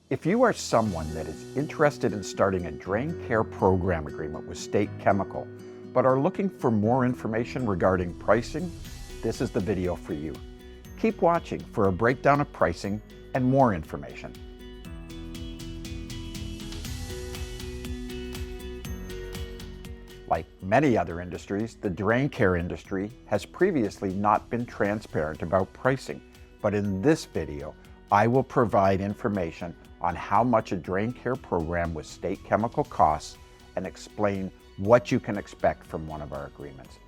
If you are someone that is interested in starting a drain care program agreement with State Chemical, but are looking for more information regarding pricing, this is the video for you. Keep watching for a breakdown of pricing and more information. Like many other industries, the drain care industry has previously not been transparent about pricing, but in this video, I will provide information on how much a drain care program with State Chemical costs and explain what you can expect from one of our agreements.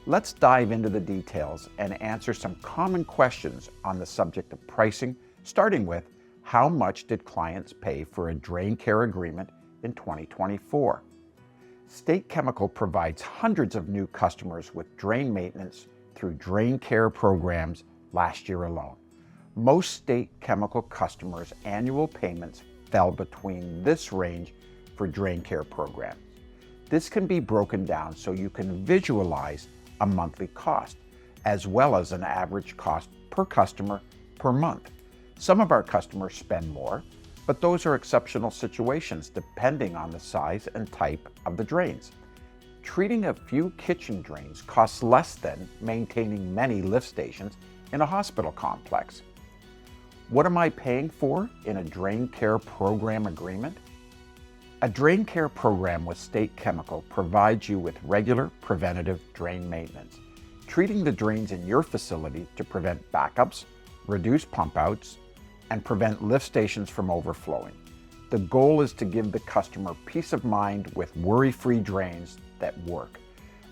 Let's dive into the details and answer some common questions on the subject of pricing, starting with how much did clients pay for a drain care agreement in 2024? State Chemical provides hundreds of new customers with drain maintenance through drain care programs last year alone. Most State Chemical customers' annual payments fell between this range for drain care programs. This can be broken down so you can visualize a monthly cost, as well as an average cost per customer per month. Some of our customers spend more, but those are exceptional situations depending on the size and type of the drains. Treating a few kitchen drains costs less than maintaining many lift stations in a hospital complex. What am I paying for in a drain care program agreement? A drain care program with State Chemical provides you with regular preventative drain maintenance, treating the drains in your facility to prevent backups, reduce pump outs, and prevent lift stations from overflowing. The goal is to give the customer peace of mind with worry-free drains that work.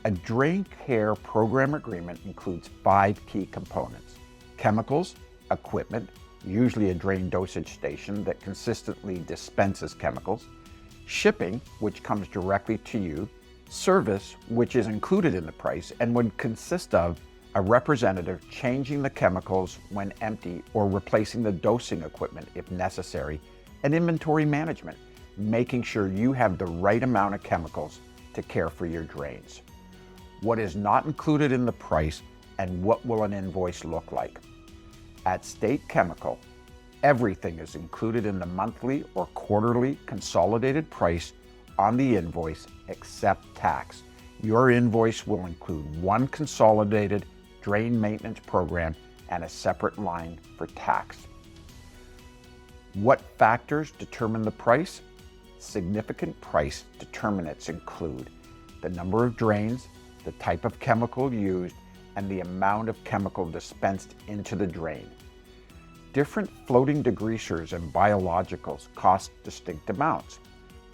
A drain care program agreement includes 5 key components: chemicals, equipment, usually a drain dosage station that consistently dispenses chemicals, shipping, which comes directly to you, service, which is included in the price and would consist of a representative changing the chemicals when empty or replacing the dosing equipment if necessary, and inventory management, making sure you have the right amount of chemicals to care for your drains. What is not included in the price and what will an invoice look like? At State Chemical, everything is included in the monthly or quarterly consolidated price on the invoice except tax. Your invoice will include one consolidated drain maintenance program and a separate line for tax. What factors determine the price? Significant price determinants include the number of drains, the type of chemical used, and the amount of chemical dispensed into the drain. Different floating degreasers and biologicals cost distinct amounts.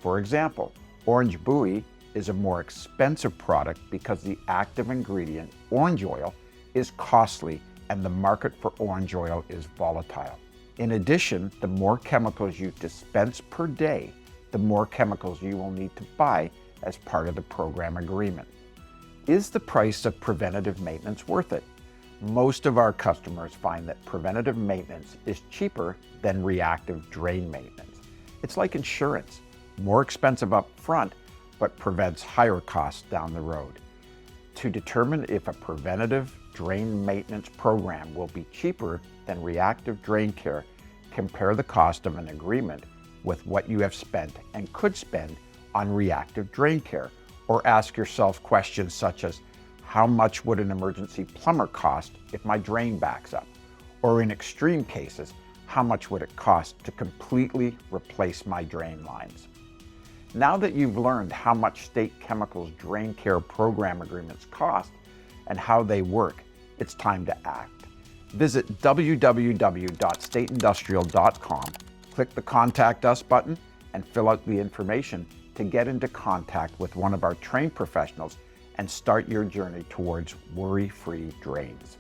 For example, orange buoy is a more expensive product because the active ingredient, orange oil, is costly and the market for orange oil is volatile. In addition, the more chemicals you dispense per day, the more chemicals you will need to buy as part of the program agreement. Is the price of preventative maintenance worth it? Most of our customers find that preventative maintenance is cheaper than reactive drain maintenance. It's like insurance, more expensive up front, but prevents higher costs down the road. To determine if a preventative drain maintenance program will be cheaper than reactive drain care, compare the cost of an agreement with what you have spent and could spend on reactive drain care, or ask yourself questions such as, how much would an emergency plumber cost if my drain backs up? Or in extreme cases, how much would it cost to completely replace my drain lines? Now that you've learned how much State Chemical's drain care program agreements cost and how they work, it's time to act. Visit www.stateindustrial.com, click the Contact Us button, and fill out the information to get into contact with one of our trained professionals and start your journey towards worry-free drains.